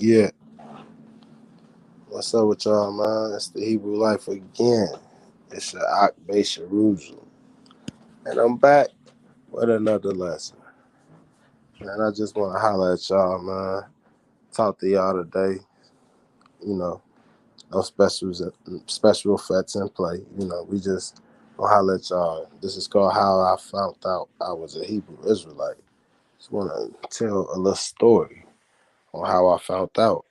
Yeah, what's up with y'all, man? It's the Hebrew Life again. It's your Ak Base Jerusalem. And I'm back with another lesson. And I just want to holler at y'all, man. Talk to y'all today. You know, no special effects in play. We just gonna holler at y'all. This is called How I Found Out I Was a Hebrew Israelite. Just want to tell a little story on how I found out.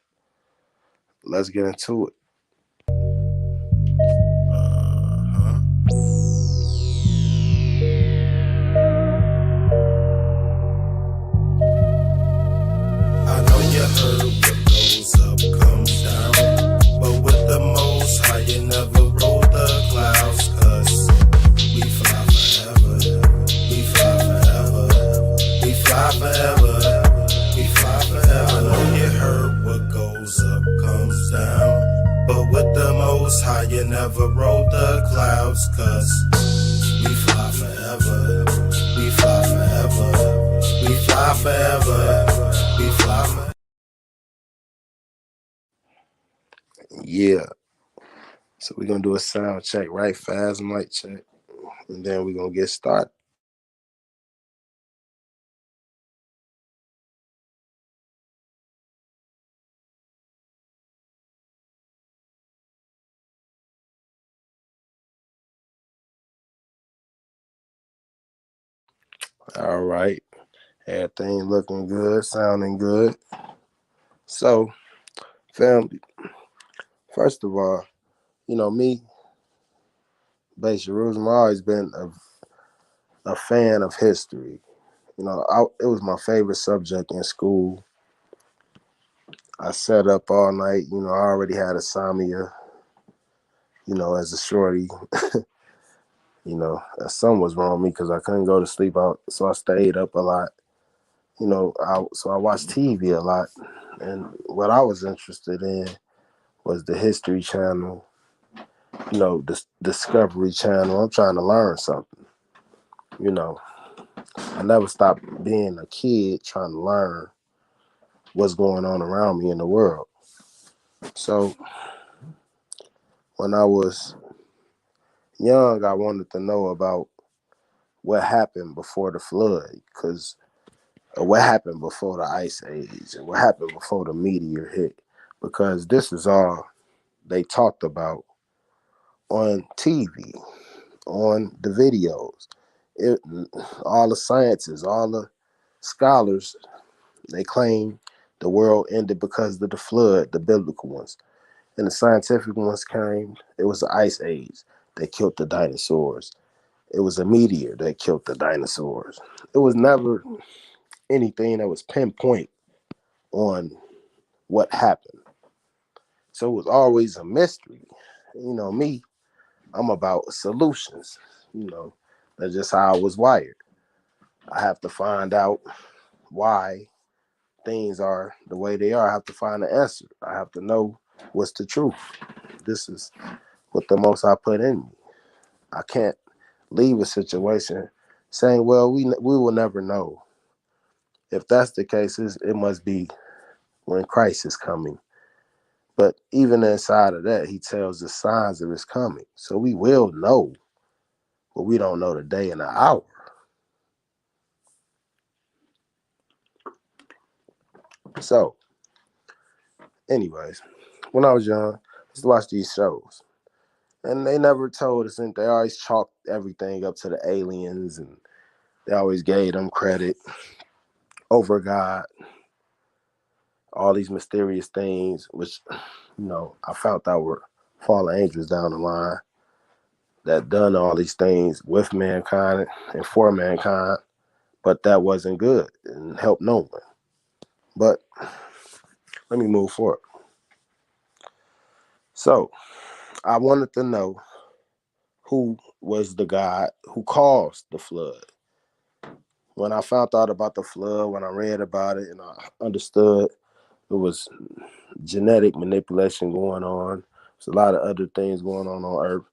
Let's get into it. I know you heard what goes up comes down, but with the most high you never roll the clouds, 'cause we fly forever, we fly forever, we fly forever, we fly forever. I know you heard what goes up comes down, but with the most high you never roll the clouds, 'cause we fly forever, we fly forever, we fly forever, we fly forever. Yeah. So we're gonna do a sound check, right? Fast mic check. And then we're gonna get started. All right. Everything looking good, sounding good. So, family, first of all, me, Base Jerusalem, I've always been a fan of history. It was my favorite subject in school. I sat up all night. I already had a Samia, as a shorty. Something was wrong with me because I couldn't go to sleep out. So I stayed up a lot. So I watched TV a lot. And what I was interested in was the History Channel, the Discovery Channel. I'm trying to learn something. You know, I never stopped being a kid trying to learn what's going on around me in the world. So when I was young, I wanted to know about what happened before the flood, because what happened before the ice age and what happened before the meteor hit, because this is all they talked about on TV, on the videos. It, all the scientists, all the scholars, they claim the world ended because of the flood, the biblical ones. And the scientific ones came, it was the ice age that killed the dinosaurs. It was a meteor that killed the dinosaurs. It was never anything that was pinpoint on what happened. So it was always a mystery. Me, I'm about solutions. That's just how I was wired. I have to find out why things are the way they are. I have to find the answer. I have to know what's the truth. This is what the most I put in me. I can't leave a situation saying, well, we will never know. If that's the case, it must be when Christ is coming. But even inside of that, he tells the signs of his coming. So we will know, but we don't know the day and the hour. So, anyways, when I was young, I used to watch these shows. And they never told us, and they always chalked everything up to the aliens, and they always gave them credit over God, all these mysterious things, which, I found out were fallen angels down the line that done all these things with mankind and for mankind, but that wasn't good and helped no one. But let me move forward. So I wanted to know who was the God who caused the flood. When I found out about the flood, when I read about it and I understood it was genetic manipulation going on, there's a lot of other things going on Earth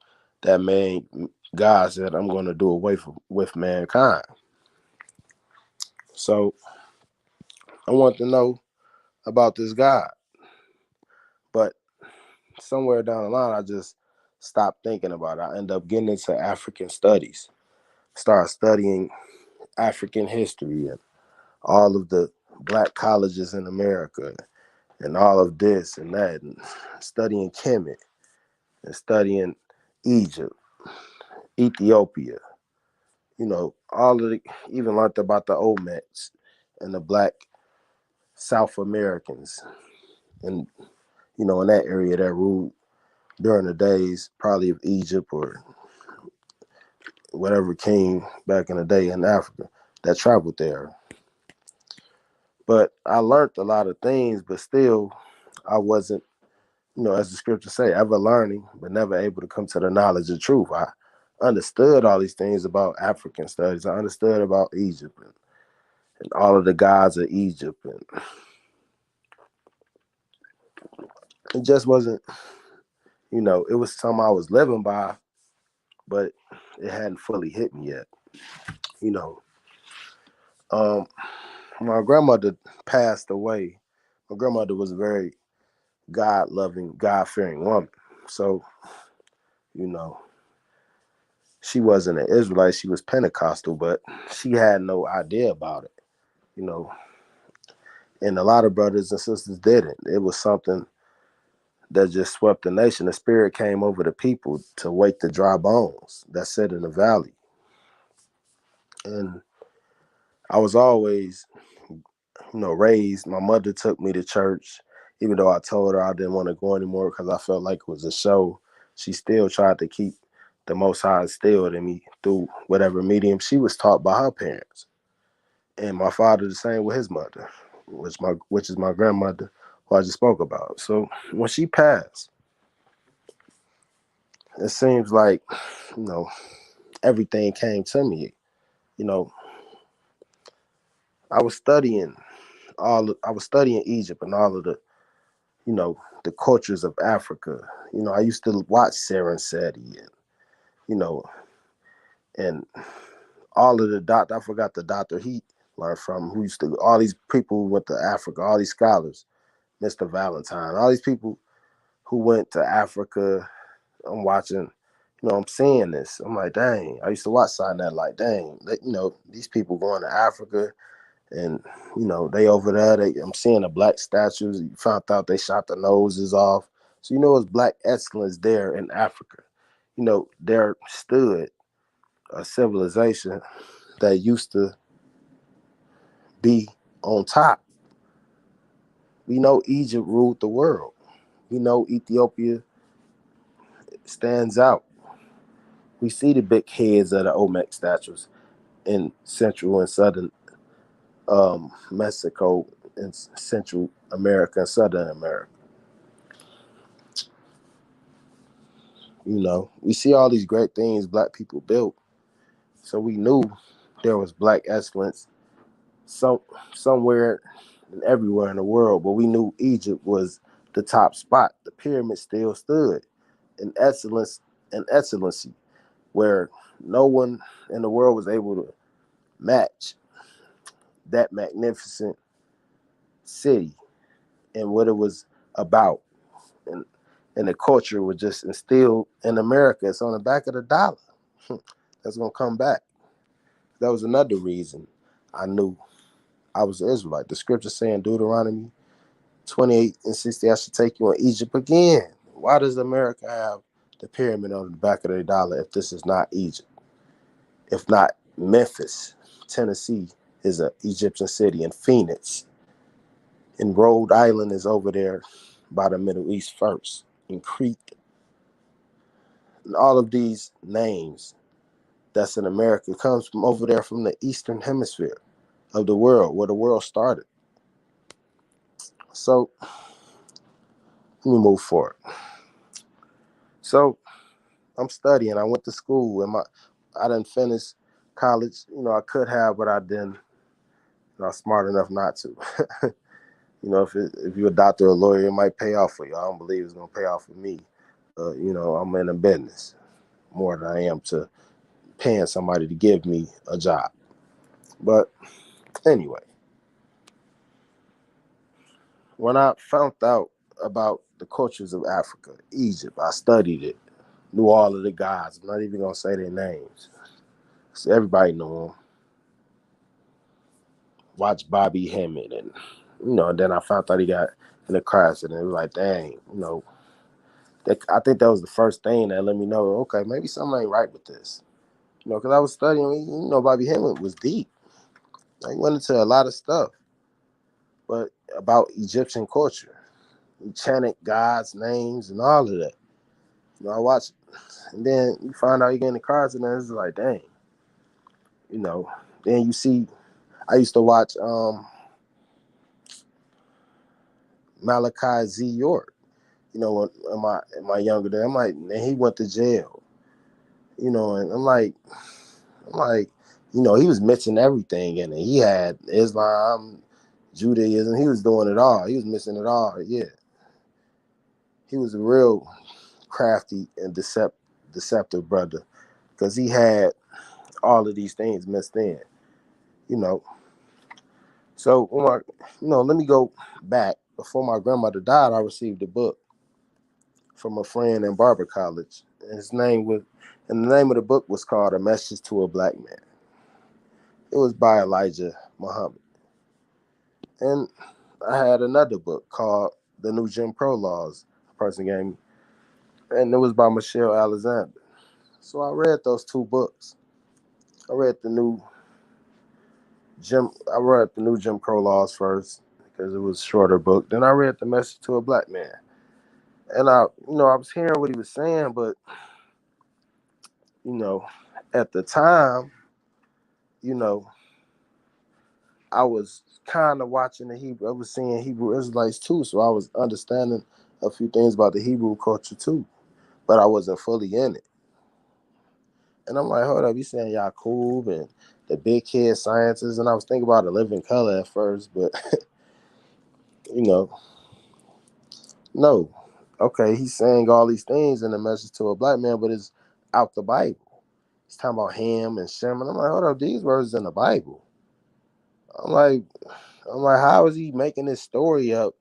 that made God said, I'm going to do away with mankind. So I want to know about this God. somewhere down the line, I just stopped thinking about it. I ended up getting into African studies, start studying African history and all of the black colleges in America and all of this and that, and studying Kemet and studying Egypt, Ethiopia, all of the, even learned about the Olmecs and the black South Americans and, in that area that ruled during the days probably of Egypt or whatever king back in the day in Africa that traveled there. But I learned a lot of things, but still I wasn't, as the scriptures say, ever learning, but never able to come to the knowledge of truth. I understood all these things about African studies. I understood about Egypt and all of the gods of Egypt. And it just wasn't, it was something I was living by, but it hadn't fully hit me yet. You know, um, my grandmother passed away. My grandmother was a very God loving, God fearing woman. So, you know, she wasn't an Israelite, she was Pentecostal, but she had no idea about it, you know. And a lot of brothers and sisters didn't. It was something that just swept the nation. The spirit came over the people to wake the dry bones that sat in the valley. And I was always, raised. My mother took me to church, even though I told her I didn't want to go anymore because I felt like it was a show. She still tried to keep the Most High instilled in me through whatever medium she was taught by her parents. And my father the same with his mother, which is my grandmother, who I just spoke about. So when she passed, it seems like, you know, everything came to me. You know, I was studying I was studying Egypt and all of the, the cultures of Africa. I used to watch Sarah Seti and, you know, and all of the doctor, I forgot the doctor he learned from, who used to, all these people who went to Africa, all these scholars, Mr. Valentine, all these people who went to Africa. I'm watching, I'm seeing this. I'm like, dang, I used to watch Sinai like, dang, these people going to Africa and, they over there, I'm seeing the black statues. You found out they shot the noses off. So, it's black excellence there in Africa. There stood a civilization that used to be on top. We know Egypt ruled the world. We know Ethiopia stands out. We see the big heads of the Olmec statues in Central and Southern Mexico, and Central America and Southern America. We see all these great things black people built. So we knew there was black excellence some somewhere and everywhere in the world, but we knew Egypt was the top spot. The pyramid still stood in excellence and excellency, where no one in the world was able to match that magnificent city and what it was about. And the culture was just instilled in America. It's on the back of the dollar. That's gonna come back. That was another reason I knew I was an Israelite. The scripture saying Deuteronomy 28:60, I should take you on Egypt again. Why does America have the pyramid on the back of their dollar if this is not Egypt? If not Memphis, Tennessee is an Egyptian city, and Phoenix and Rhode Island is over there by the Middle East first, in Crete. And all of these names that's in America comes from over there from the Eastern Hemisphere of the world, where the world started. So let me move forward. So I'm studying. I went to school and I didn't finish college. I could have, but I didn't. Not smart enough not to. If you're a doctor or a lawyer, it might pay off for you. I don't believe it's gonna pay off for me. I'm in a business more than I am to paying somebody to give me a job. But anyway, when I found out about the cultures of Africa, Egypt. I studied it, knew all of the gods. I'm not even gonna say their names. So everybody knew them. Watched Bobby Hemmett, and then I found out he got in a car accident. It was like, dang, I think that was the first thing that let me know, okay, maybe something ain't right with this. Because I was studying, Bobby Hemmett was deep. He went into a lot of stuff, but about Egyptian culture. He chanted God's names and all of that. I watched, and then you find out you get in the car accident. It's like, dang, you know. Then you see, I used to watch Malachi Z. York. In my younger day, I'm like, man, he went to jail. And I'm like, he was mixing everything in it. He had Islam, Judaism. He was doing it all. He was missing it all. Yeah, he was a real crafty and deceptive brother because he had all of these things mixed in. You know, so let me go back. Before my grandmother died, I received a book from a friend in Barber College. And the name of the book was called A Message to a Black Man. It was by Elijah Muhammad. And I had another book called The New Jim Crow Laws, a person gave me, and it was by Michelle Alexander. So I read those two books. I read I read the New Jim Crow Laws first because it was a shorter book. Then I read The Message to a Black Man. And I was hearing what he was saying, but you know, at the time, you know, I was kind of watching the Hebrew. I was seeing Hebrew Israelites too, so I was understanding a few things about the Hebrew culture too, but I wasn't fully in it. And I'm like, hold up, you saying Yaqub and the big kid sciences, and I was thinking about the living color at first, but you know, no. Okay, he's saying all these things in a message to a black man, but it's out the Bible. He's talking about Ham and Shem, and I'm like, hold up, these words in the Bible. I'm like, how is he making this story up?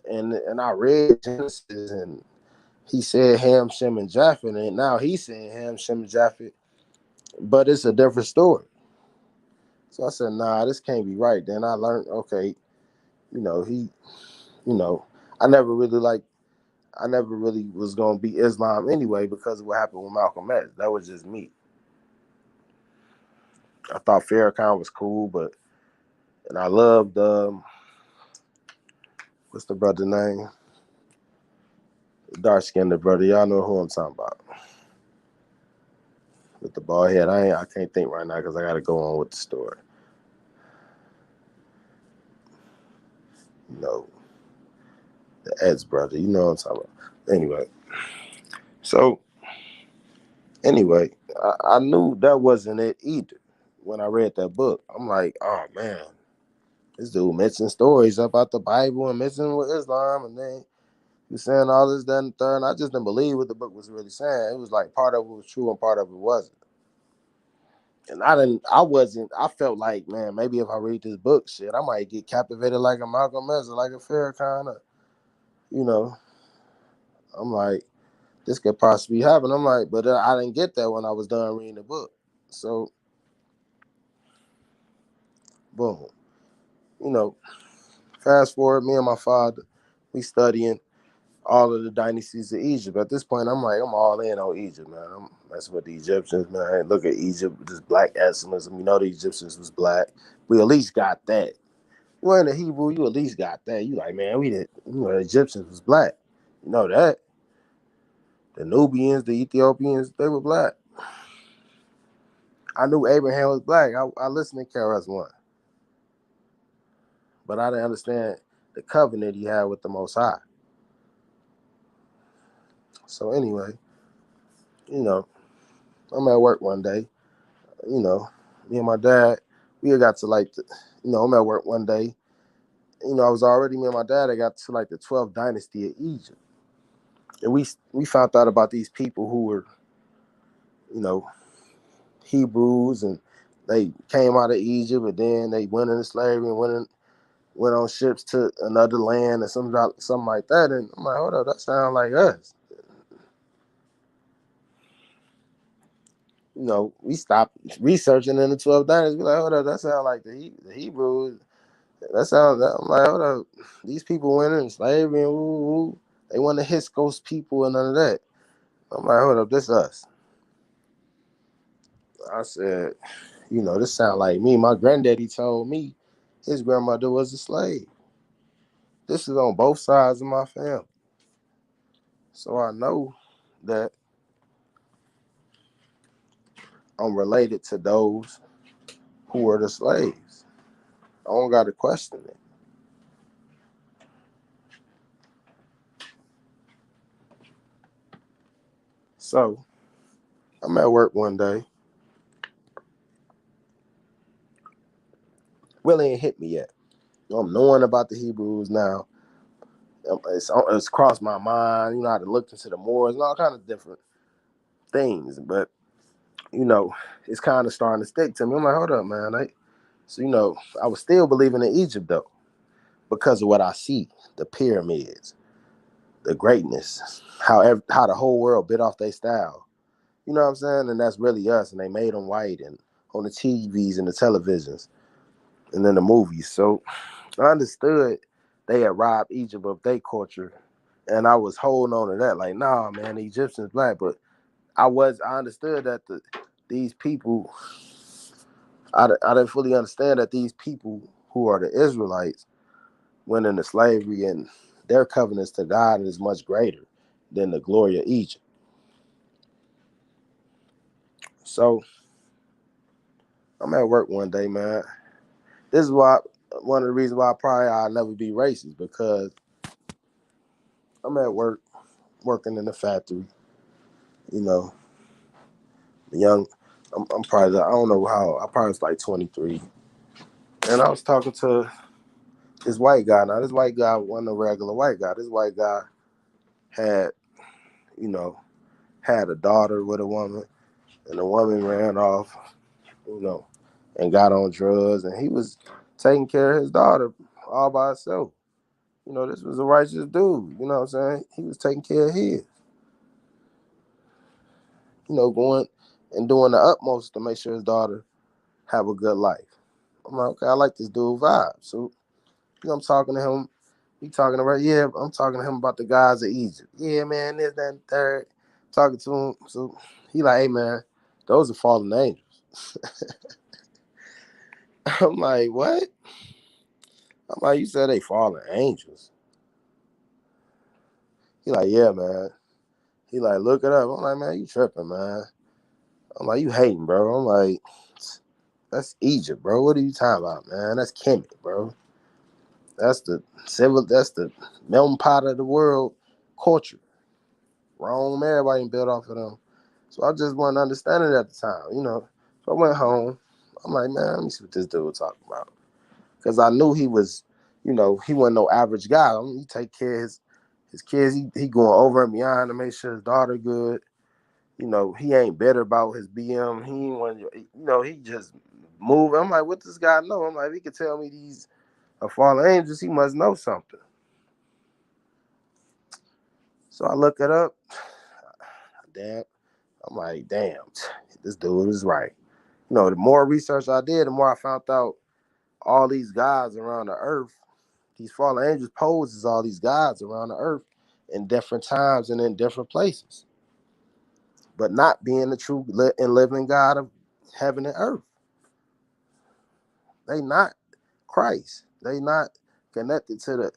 And I read Genesis, and he said Ham, Shem, and Japheth, and now he's saying Ham, Shem, and Japheth, but it's a different story. So I said, nah, this can't be right. Then I learned, okay, he, you know, I never really was gonna be Islam anyway because of what happened with Malcolm X. That was just me. I thought Farrakhan was cool, and I loved what's the brother name? Dark skinned brother. Y'all know who I'm talking about. With the bald head. I can't think right now because I gotta go on with the story. You know, the Ed's brother. You know what I'm talking about. So anyway, I knew that wasn't it either when I read that book. I'm like, oh man, this dude mentioning stories about the Bible and mentioning with Islam, and then he was saying all this, that, and the third. And I just didn't believe what the book was really saying. It was like part of it was true and part of it wasn't. And I felt like, man, maybe if I read this book, shit, I might get captivated like a Malcolm X or like a Farrakhan. You know, I'm like, this could possibly happen. I'm like, but I didn't get that when I was done reading the book. So, boom. You know, fast forward, me and my father, we studying all of the dynasties of Egypt. At this point, I'm like, I'm all in on Egypt, man. I'm messing with the Egyptians, man. Look at Egypt, this black excellence. We know the Egyptians was black. We at least got that. You in the Hebrew, you at least got that. You like, man, the Egyptians was black. You know that. The Nubians, the Ethiopians, they were black. I knew Abraham was black. I listened to KRS-One. But I didn't understand the covenant he had with the Most High. So anyway, you know, I'm at work one day. Me and my dad, we got to I'm at work one day. I was already, me and my dad, I got to like the 12th dynasty of Egypt. And we found out about these people who were, you know, Hebrews, and they came out of Egypt, and then they went into slavery and went on ships to another land or something like that. And I'm like, hold up, that sounds like us. We stopped researching in the 12 dynasties. We like, hold up, that sounds like the Hebrews. I'm like, hold up, these people went in slavery and woo, woo. They want the Hyksos people and none of that. I'm like, hold up, this us. I said, this sound like me. My granddaddy told me his grandmother was a slave. This is on both sides of my family. So I know that I'm related to those who were the slaves. I don't got to question it. So I'm at work one day. Really ain't hit me yet. I'm knowing about the Hebrews now. It's crossed my mind. I had to look into the Moors and all kind of different things. But, it's kind of starting to stick to me. I'm like, hold up, man. So, I was still believing in Egypt, though, because of what I see, the pyramids, the greatness, how the whole world bit off their style. You know what I'm saying? And that's really us. And they made them white and on the TVs and the televisions and then the movies. So I understood they had robbed Egypt of their culture. And I was holding on to that. Like, nah, man, the Egyptians black. But I understood that these people, I didn't fully understand that these people who are the Israelites went into slavery and their covenants to God is much greater than the glory of Egypt. So I'm at work one day, man. This is why one of the reasons why I'll never be racist, because I'm at work working in the factory. You know, young. I'm probably, I don't know how. I probably was like 23, and I was talking to this white guy. Now this white guy wasn't a regular white guy. This white guy had, you know, had a daughter with a woman, and the woman ran off, you know, and got on drugs, and he was taking care of his daughter all by himself. This was a righteous dude. You know what I'm saying? He was taking care of his. Going and doing the utmost to make sure his daughter have a good life. I'm like, okay, I like this dude vibe. So, I'm talking to him. He talking about, yeah, I'm talking to him about the guys of Egypt. Yeah, man, this, that, and third. Talking to him. So he like, hey, man, those are fallen angels. I'm like, what? I'm like, you said they fallen angels. He like, yeah, man. He like, look it up. I'm like, man, you tripping, man. I'm like, you hating, bro. I'm like, that's Egypt, bro. What are you talking about, man? That's Kemet, bro. That's the melting pot of the world culture. Rome, everybody built off of them. So I just wasn't understanding it at the time. So I went home. I'm like, man, let me see what this dude was talking about. Because I knew he was, he wasn't no average guy. He take care of his kids. He going over and beyond to make sure his daughter good. He ain't better about his BM. He ain't want, he just moving. I'm like, what this guy know? I'm like, if he could tell me these are fallen angels, he must know something. So I look it up. Damn. I'm like, damn, this dude is right. The more research I did, the more I found out all these gods around the earth, these fallen angels pose as all these gods around the earth in different times and in different places, but not being the true and living God of heaven and earth. They not Christ. They not connected to the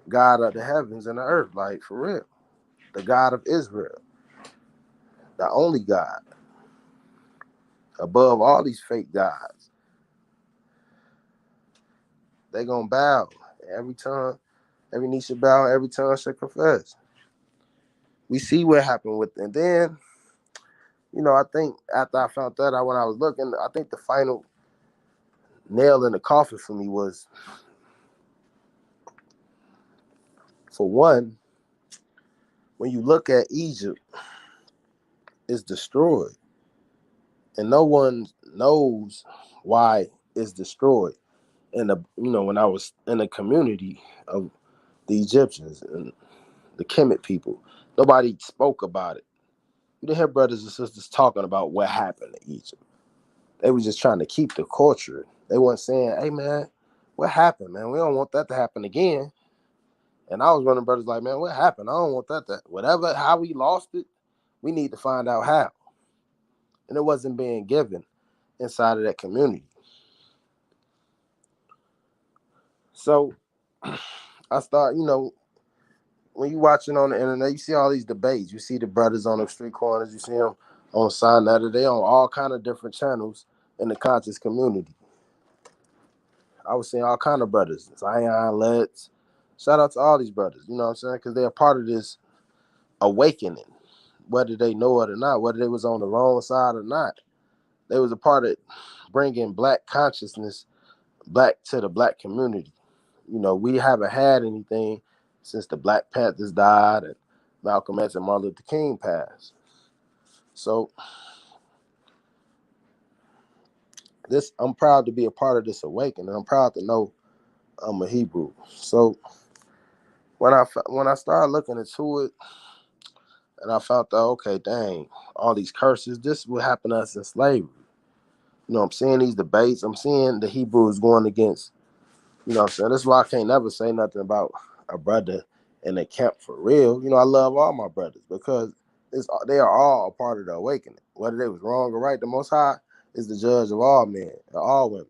God of the heavens and the earth, like for real. The God of Israel, the only God, above all these fake gods. They gonna bow every tongue, every knee should bow, every tongue should confess. We see what happened with them. And then, I think after I found that out when I was looking, I think the final nail in the coffin for me was, for one, when you look at Egypt, it's destroyed. And no one knows why it's destroyed. in the when I was in the community of the Egyptians and the Kemet people, nobody spoke about it. You didn't hear brothers and sisters talking about what happened to Egypt. They was just trying to keep the culture. They weren't saying, "Hey man, what happened, man? We don't want that to happen again." And I was running brothers like, "Man, what happened? I don't want that to whatever how we lost it. We need to find out how." And it wasn't being given inside of that community. So I start, when you watching on the internet, you see all these debates. You see the brothers on the street corners. You see them on Sign That They on all kind of different channels in the conscious community. I was seeing all kind of brothers, Zion, Let's. Shout out to all these brothers. You know what I'm saying? Because they're a part of this awakening, whether they know it or not, whether they was on the wrong side or not. They was a part of bringing black consciousness back to the black community. We haven't had anything since the Black Panthers died and Malcolm X and Martin Luther King passed. So I'm proud to be a part of this awakening. I'm proud to know I'm a Hebrew. So when I started looking into it, and I found out, okay, dang, all these curses, this is what happened to us in slavery. I'm seeing these debates. I'm seeing the Hebrews going against, what I'm saying? That's why I can't never say nothing about a brother in a camp for real. I love all my brothers because they are all a part of the awakening. Whether they was wrong or right, the Most High is the judge of all men and all women.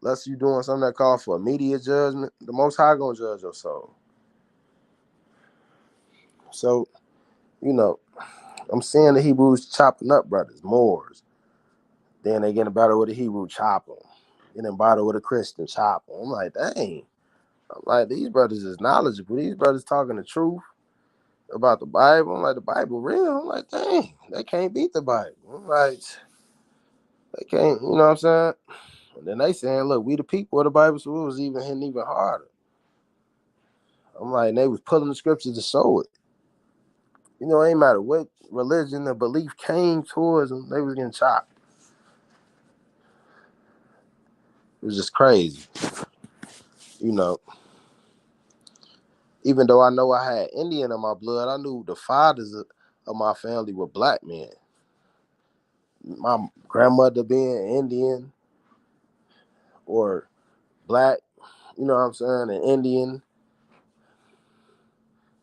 Unless you doing something that calls for immediate judgment, the Most High gonna judge your soul. So, I'm seeing the Hebrews chopping up brothers, Moors. Then they get in battle with a Hebrew, chop them. Get in battle with a Christian, chop them. I'm like, dang. I'm like, these brothers is knowledgeable. These brothers talking the truth about the Bible. I'm like, the Bible real? I'm like, dang, they can't beat the Bible. I'm like, they can't, you know what I'm saying? And then they saying, look, we the people of the Bible, so it was even hitting even harder. I'm like, and they was pulling the scriptures to show it. It ain't matter what religion or belief came towards them, they was getting chopped. It was just crazy. Even though I know I had Indian in my blood, I knew the fathers of my family were black men. My grandmother being Indian or black, you know what I'm saying, an Indian,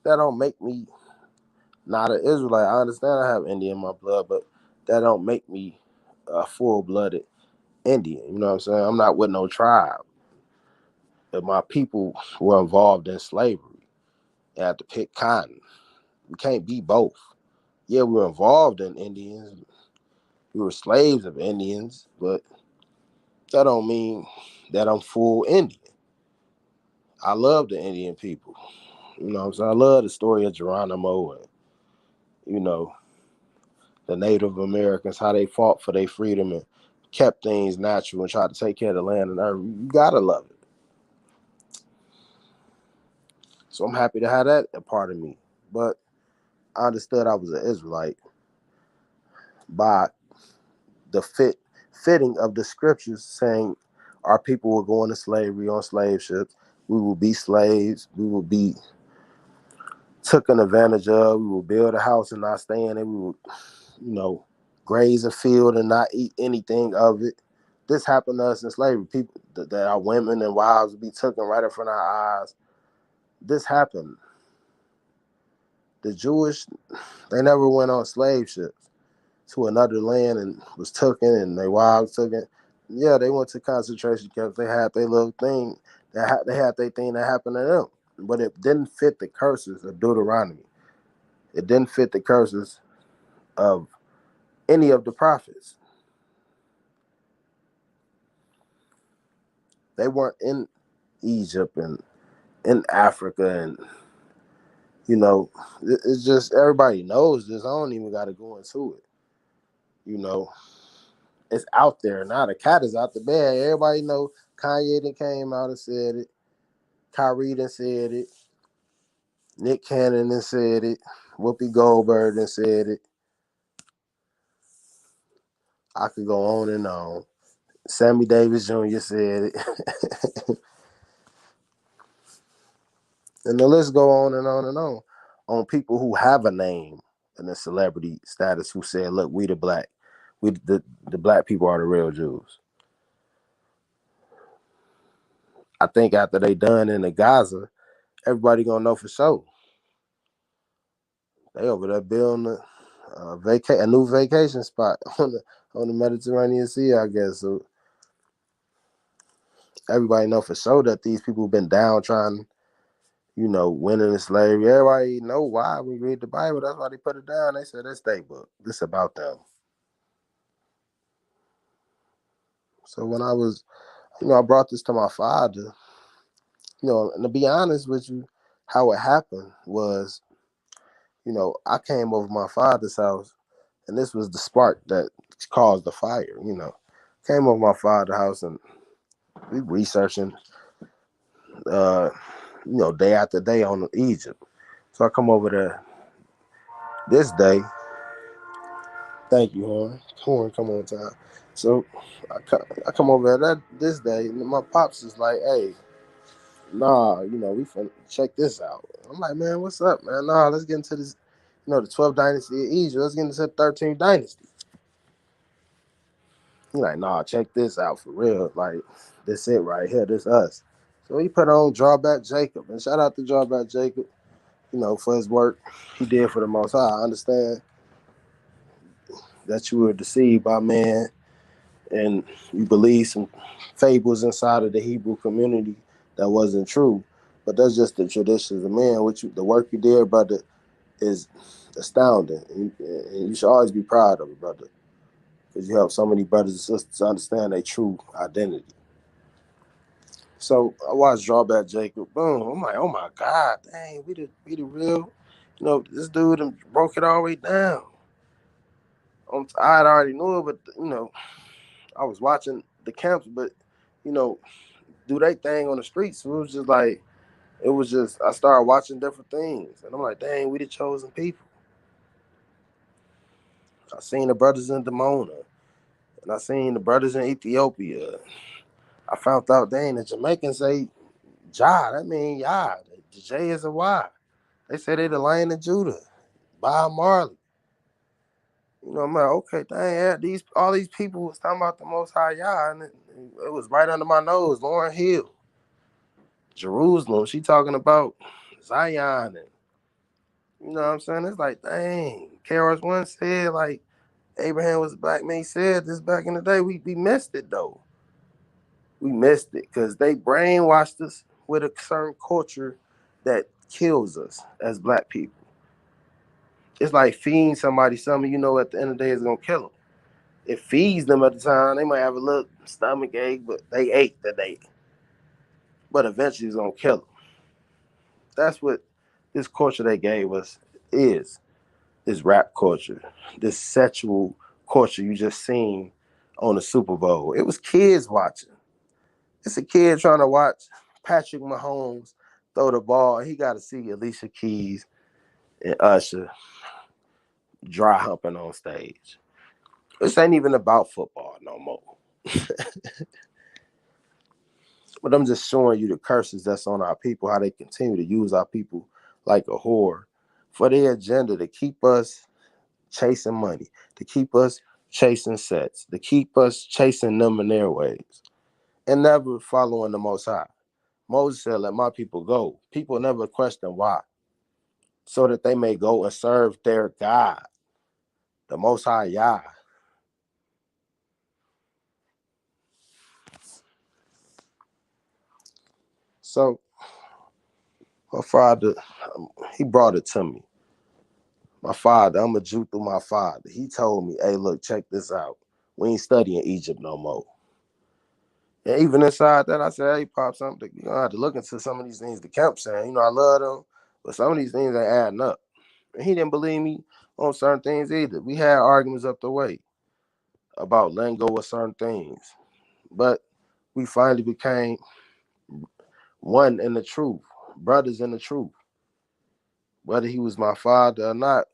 that don't make me not an Israelite. I understand I have Indian in my blood, but that don't make me a full-blooded Indian. You know what I'm saying? I'm not with no tribe. If my people were involved in slavery, they had to pick cotton. We can't be both. Yeah, we were involved in Indians. We were slaves of Indians, but that don't mean that I'm full Indian. I love the Indian people. You know what I'm saying? I love the story of Geronimo and, you know, the Native Americans, how they fought for their freedom and kept things natural and tried to take care of the land and earth. You gotta love it. So I'm happy to have that a part of me. But I understood I was an Israelite by the fitting of the scriptures saying our people were going to slavery on slave ships. We will be slaves. We will be taken advantage of. We will build a house and not stay in it. We will, graze a field and not eat anything of it. This happened to us in slavery. People that our women and wives would be taken right in front of our eyes. This happened. The Jewish, they never went on slave ships to another land and was taken and their wives taken. Yeah, they went to concentration camps. They had their little thing. They had their thing that happened to them. But it didn't fit the curses of Deuteronomy. It didn't fit the curses of any of the prophets. They weren't in Egypt and in Africa, and it's just everybody knows this. I don't even got to go into it. You know, it's out there now. The cat is out the bag. Everybody know Kanye done came out and said it. Kyrie done said it. Nick Cannon done said it. Whoopi Goldberg done said it. I could go on and on. Sammy Davis Jr. said it. And the list go on and on and on people who have a name and a celebrity status who said, look, the black people are the real Jews. I think after they done in the Gaza, everybody gonna know for sure. They over there building a new vacation spot on the Mediterranean Sea, I guess. So everybody know for sure that these people have been down trying, winning in slavery. Everybody know why. We read the Bible. That's why they put it down. They said that's their book. This about them. So when I was, I brought this to my father. And to be honest with you, how it happened was, I came over my father's house, and this was the spark that caused the fire. Came over my father's house, and we researching, uh, day after day on Egypt. So I come over there this day. Thank you, Horn, come on, time. So I come over there this day, and my pops is like, hey, nah, we finna check this out. I'm like, man, what's up, man? Nah, let's get into this, the 12th dynasty of Egypt. Let's get into the 13th dynasty. He like, nah, check this out for real. Like, this it right here. This us. So he put on Drawback Jacob. And shout out to Drawback Jacob, for his work he did for the Most High. I understand that you were deceived by man and you believe some fables inside of the Hebrew community that wasn't true. But that's just the traditions of man. The work you did, brother, is astounding. And you should always be proud of it, brother. Because you help so many brothers and sisters understand their true identity. So I watched Drawback Jacob. Boom. I'm like, oh my God, dang, we the real. This dude broke it all the way down. I already knew it, but I was watching the camps, but you know, do they thing on the streets. So it was just I started watching different things, and I'm like, dang, we the chosen people. I seen the brothers in Demona, and I seen the brothers in Ethiopia. I found out, dang, the Jamaicans say Jah, that mean Yah. The J is a Y. They say they the Lion of Judah, Bob Marley. I'm like, okay, dang, yeah, all these people was talking about the Most High Yah, and it was right under my nose. Lauren Hill, Jerusalem, she talking about Zion, and you know what I'm saying? It's like, dang, KRS One said like Abraham was a black man. He said this back in the day. We missed it though. We missed it because they brainwashed us with a certain culture that kills us as black people. It's like feeding somebody something at the end of the day is gonna kill them. It feeds them at the time. They might have a little stomach ache, but they ate the day. But eventually it's gonna kill them. That's what this culture they gave us is. This rap culture, this sexual culture you just seen on the Super Bowl. It was kids watching. It's a kid trying to watch Patrick Mahomes throw the ball. He got to see Alicia Keys and Usher dry humping on stage. This ain't even about football no more. But I'm just showing you the curses that's on our people, how they continue to use our people like a whore for their agenda to keep us chasing money, to keep us chasing sets, to keep us chasing them in their ways, and never following the Most High. Moses said, let my people go. People never question why. So that they may go and serve their God, the Most High Yah. So my father, he brought it to me. My father, I'm a Jew through my father. He told me, hey, look, check this out. We ain't studying Egypt no more. And even inside that, I said, hey, Pop, something, I have to look into some of these things the camp saying. I love them, but some of these things ain't adding up. And he didn't believe me on certain things either. We had arguments up the way about letting go of certain things. But we finally became one in the truth, brothers in the truth. Whether he was my father or not,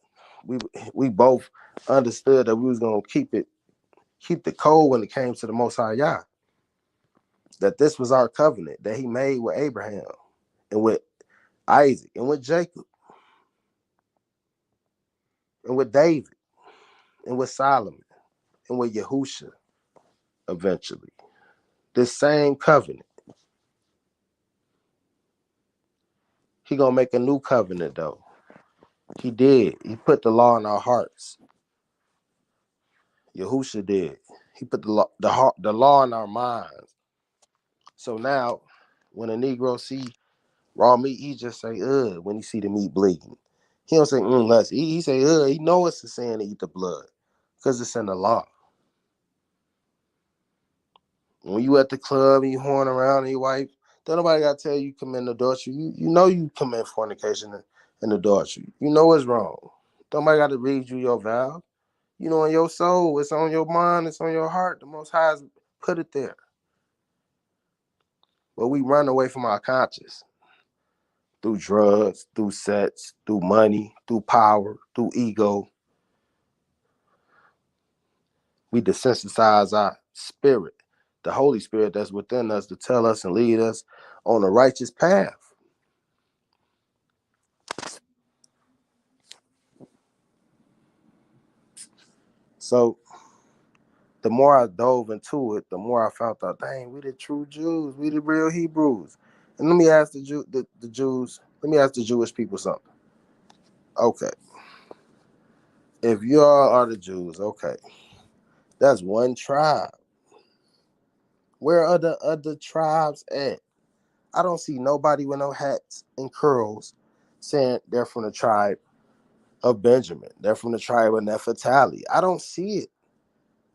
we both understood that we was gonna keep it keep the code when it came to the Most High Yah. That this was our covenant that he made with Abraham and with Isaac and with Jacob and with David and with Solomon and with Yahusha eventually. This same covenant. He gonna make a new covenant though. He did. He put the law in our hearts. Yahusha did. He put the law in our minds. So now, when a Negro see raw meat, he just say, ugh, when he see the meat bleeding. He don't say, let's eat. He say, ugh, he know it's a sin to eat the blood. Because it's in the law. When you at the club and you horn around and your wife, don't nobody got to tell you commit adultery. You know you commit fornication and adultery. You know it's wrong. Don't nobody got to read you your vow. You know in your soul, it's on your mind, it's on your heart. The Most High has put it there. But we run away from our conscience through drugs, through sex, through money, through power, through ego. We desensitize our spirit, the Holy Spirit that's within us to tell us and lead us on a righteous path. So the more I dove into it, the more I found out, dang, we the true Jews, we the real Hebrews. And let me ask the Jews, let me ask the Jewish people something. Okay, if y'all are the Jews, okay, that's one tribe. Where are the other tribes at? I don't see nobody with no hats and curls saying they're from the tribe of Benjamin. They're from the tribe of Nephtali. I don't see it.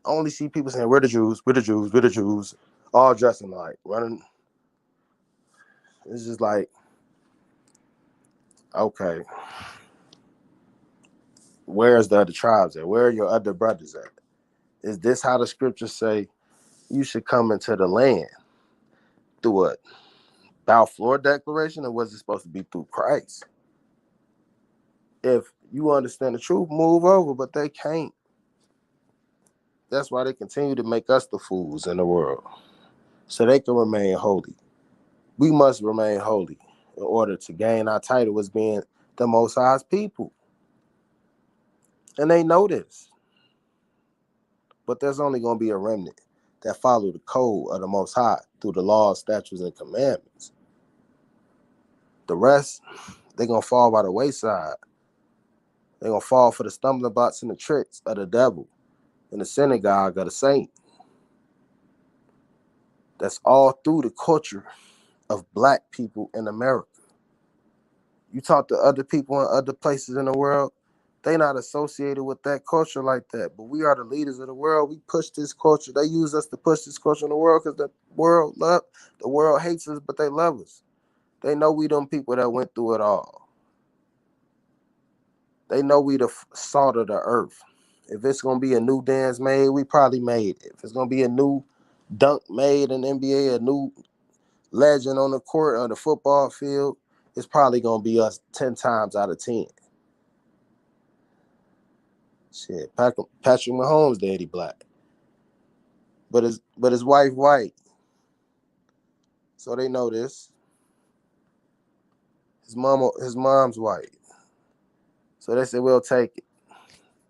I only see people saying, we're the Jews, we're the Jews, we're the Jews, all dressing like, running. It's just like, okay, where's the other tribes at? Where are your other brothers at? Is this how the scriptures say you should come into the land? Through a Balfour Declaration, or was it supposed to be through Christ? If you understand the truth, move over, but they can't. That's why they continue to make us the fools in the world, so they can remain holy. We must remain holy in order to gain our title as being the Most High's people. And they know this. But there's only going to be a remnant that follow the code of the Most High through the laws, statutes, and commandments. The rest, they're going to fall by the wayside. They're going to fall for the stumbling blocks and the tricks of the devil and the synagogue of the saint. That's all through the culture of black people in America. You talk to other people in other places in the world, they not associated with that culture like that. But we are the leaders of the world. We push this culture. They use us to push this culture in the world because the world hates us, but they love us. They know we them people that went through it all. They know we the salt of the earth. If it's gonna be a new dance made, we probably made it. If it's gonna be a new dunk made in NBA, a new legend on the court or the football field, it's probably gonna be us 10 times out of 10. Shit, Patrick Mahomes, daddy black, but his wife white, so they know this. His mom's white, so they said we'll take it.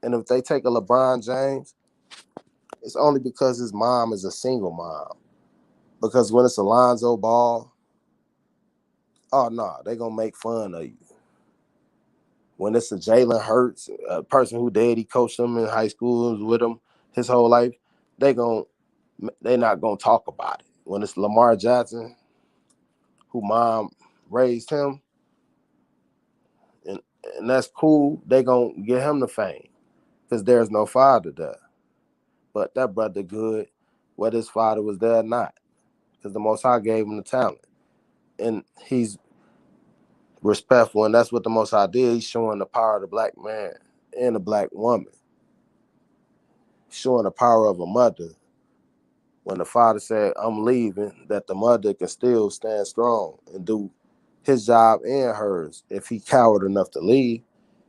And if they take a LeBron James, it's only because his mom is a single mom. Because when it's Alonzo Ball, oh no, they gonna make fun of you. When it's a Jalen Hurts, a person who daddy coached him in high school, was with him his whole life, they not gonna talk about it. When it's Lamar Jackson, who mom raised him, and that's cool, they gonna get him the fame because there's no father there. But that brother good, whether his father was there or not, because the Most High gave him the talent, and he's respectful, and that's what the Most High did. He's showing the power of the black man and the black woman, showing the power of a mother. When the father said, I'm leaving, that the mother can still stand strong and do his job and hers if he coward enough to leave,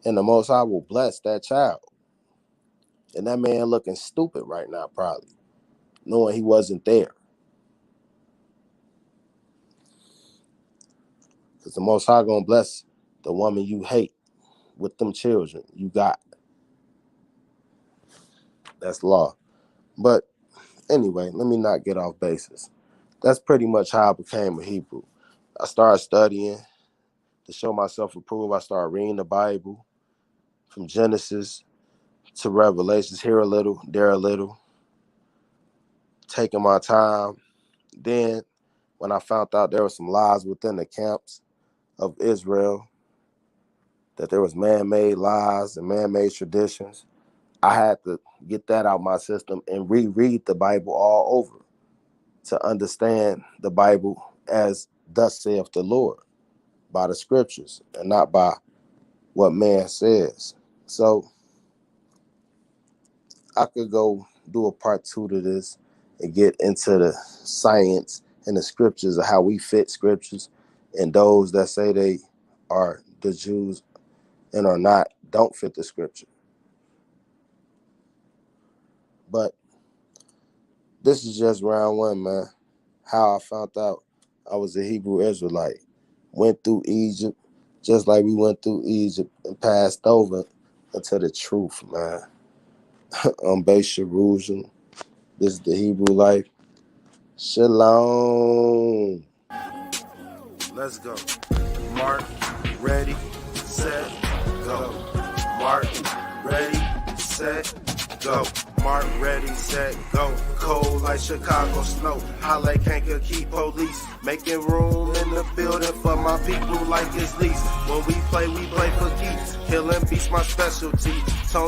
and the Most High will bless that child. And that man looking stupid right now, probably, knowing he wasn't there. Because the Most High gonna bless the woman you hate with them children you got. That's law. But anyway, let me not get off basis. That's pretty much how I became a Hebrew. I started studying to show myself approved. I started reading the Bible from Genesis to Revelations, here a little, there a little, taking my time. Then when I found out there were some lies within the camps of Israel, that there was man-made lies and man-made traditions, I had to get that out of my system and reread the Bible all over to understand the Bible as thus saith the Lord, by the scriptures and not by what man says. So I could go do a part 2 to this and get into the science and the scriptures of how we fit scriptures, and those that say they are the Jews and are not don't fit the scripture. But this is just round 1, man. How I found out I was a Hebrew Israelite. Went through Egypt just like we went through Egypt and passed over into the truth, man. Beis Jerusalem. This is the Hebrew life. Shalom. Let's go. Mark, ready, set, go. Mark, ready, set, go. Mark, ready, set, go. Cold like Chicago snow. Holla can't keep police. Making room in the building for my people like it's lease. When we play for keeps. Killing beats my specialty. Tony